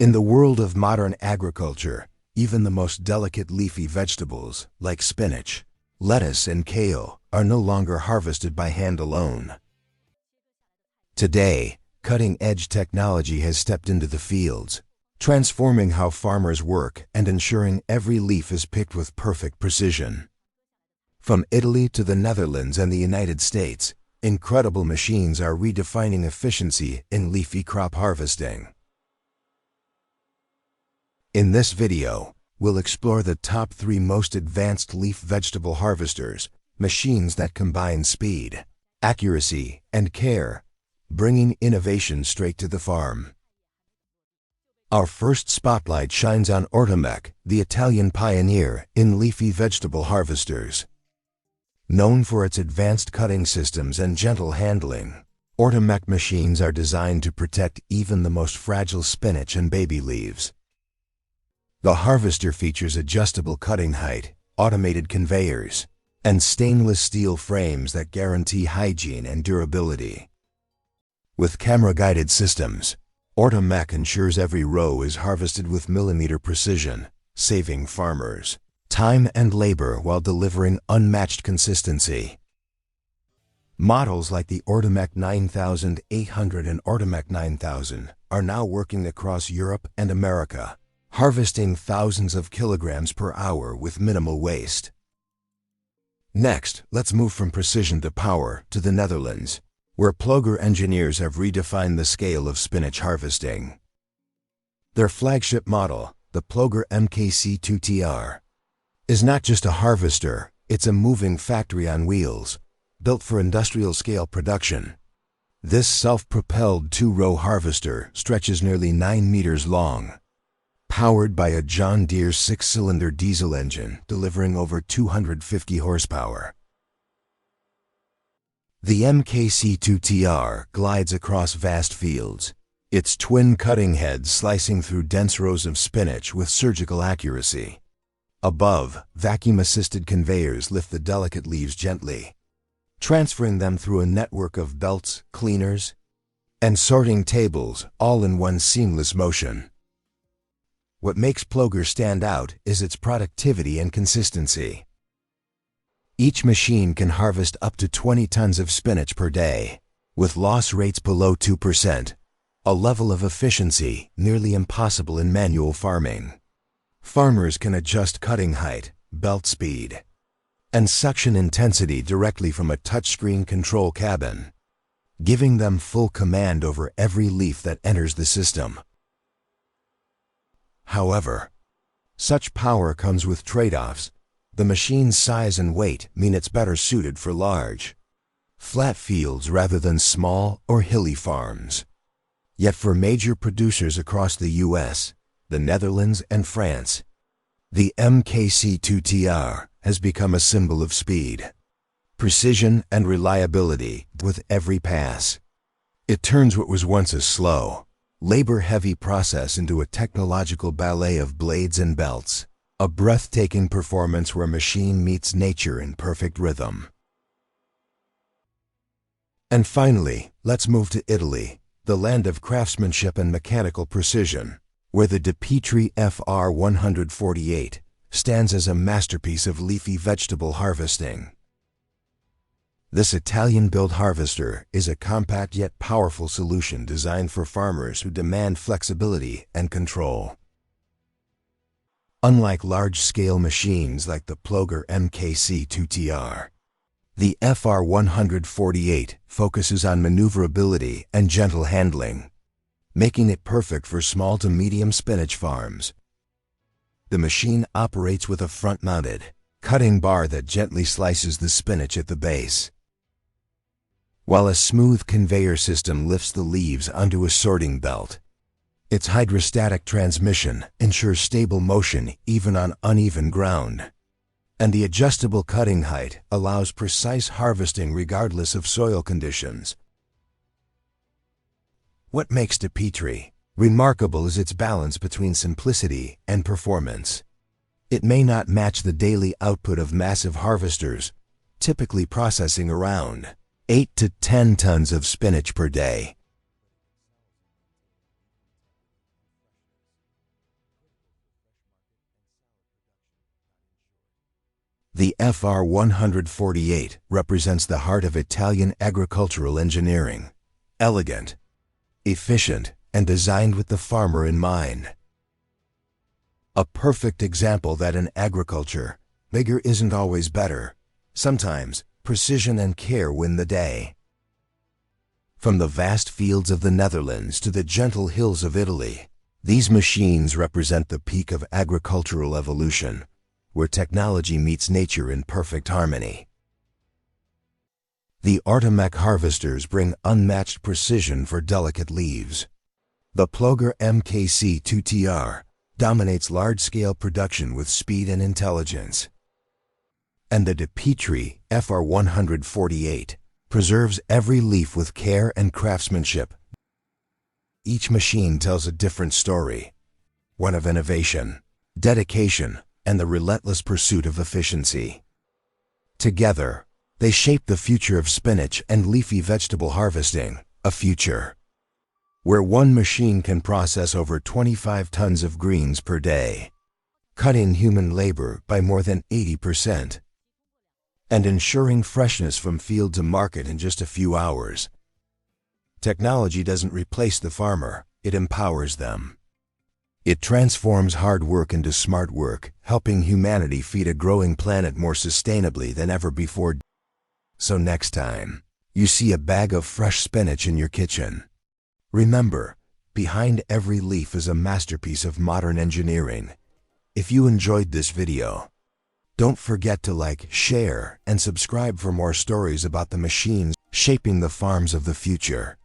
In the world of modern agriculture, even the most delicate leafy vegetables, like spinach, lettuce, and kale, are no longer harvested by hand alone. Today, cutting-edge technology has stepped into the fields, transforming how farmers work and ensuring every leaf is picked with perfect precision. From Italy to the Netherlands and the United States, incredible machines are redefining efficiency in leafy crop harvesting. In this video, we'll explore the top 3 most advanced leaf vegetable harvesters, machines that combine speed, accuracy, and care, bringing innovation straight to the farm. Our first spotlight shines on Ortomec, the Italian pioneer in leafy vegetable harvesters. Known for its advanced cutting systems and gentle handling, Ortomec machines are designed to protect even the most fragile spinach and baby leaves. The harvester features adjustable cutting height, automated conveyors, and stainless steel frames that guarantee hygiene and durability. With camera-guided systems, Ortomec ensures every row is harvested with millimeter precision, saving farmers time and labor while delivering unmatched consistency. Models like the Ortomec 9800 and Ortomec 9000 are now working across Europe and America, harvesting thousands of kilograms per hour with minimal waste. Next, let's move from precision to power to the Netherlands, where Ploeger engineers have redefined the scale of spinach harvesting. Their flagship model, the Ploeger MKC2TR, is not just a harvester, it's a moving factory on wheels, built for industrial-scale production. This self-propelled 2-row harvester stretches nearly 9 meters long, powered by a John Deere 6-cylinder diesel engine delivering over 250 horsepower. The MKC2TR glides across vast fields, its twin cutting heads slicing through dense rows of spinach with surgical accuracy. Above, vacuum-assisted conveyors lift the delicate leaves gently, transferring them through a network of belts, cleaners, and sorting tables, all in one seamless motion. What makes Ploeger stand out is its productivity and consistency. Each machine can harvest up to 20 tons of spinach per day, with loss rates below 2%, a level of efficiency nearly impossible in manual farming. Farmers can adjust cutting height, belt speed, and suction intensity directly from a touchscreen control cabin, giving them full command over every leaf that enters the system. However, such power comes with trade-offs. The machine's size and weight mean it's better suited for large, flat fields rather than small or hilly farms. Yet for major producers across the US, the Netherlands, and France, the MKC2TR has become a symbol of speed, precision, and reliability with every pass. It turns what was once a slow, labor-heavy process into a technological ballet of blades and belts, a breathtaking performance where machine meets nature in perfect rhythm. And finally, let's move to Italy, the land of craftsmanship and mechanical precision, where the Pietri FR148 stands as a masterpiece of leafy vegetable harvesting. This Italian-built harvester is a compact yet powerful solution designed for farmers who demand flexibility and control. Unlike large-scale machines like the Ploeger MKC2TR, the FR148 focuses on maneuverability and gentle handling, making it perfect for small to medium spinach farms. The machine operates with a front-mounted, cutting bar that gently slices the spinach at the base, while a smooth conveyor system lifts the leaves onto a sorting belt. Its hydrostatic transmission ensures stable motion even on uneven ground, and the adjustable cutting height allows precise harvesting regardless of soil conditions. What makes the Pietri remarkable is its balance between simplicity and performance. It may not match the daily output of massive harvesters, typically processing around 8 to 10 tons of spinach per day. The FR148 represents the heart of Italian agricultural engineering. Elegant, efficient, and designed with the farmer in mind. A perfect example that in agriculture, bigger isn't always better. Sometimes, precision and care win the day. From the vast fields of the Netherlands to the gentle hills of Italy, these machines represent the peak of agricultural evolution, where technology meets nature in perfect harmony. The Ortomec harvesters bring unmatched precision for delicate leaves. The Ploeger MKC2TR dominates large-scale production with speed and intelligence. And the Pietri FR148 preserves every leaf with care and craftsmanship. Each machine tells a different story, one of innovation, dedication, and the relentless pursuit of efficiency. Together, they shape the future of spinach and leafy vegetable harvesting, a future where one machine can process over 25 tons of greens per day, cutting human labor by more than 80%, and ensuring freshness from field to market in just a few hours. Technology doesn't replace the farmer, it empowers them. It transforms hard work into smart work, helping humanity feed a growing planet more sustainably than ever before. So next time you see a bag of fresh spinach in your kitchen, remember, behind every leaf is a masterpiece of modern engineering. If you enjoyed this video, don't forget to like, share, and subscribe for more stories about the machines shaping the farms of the future.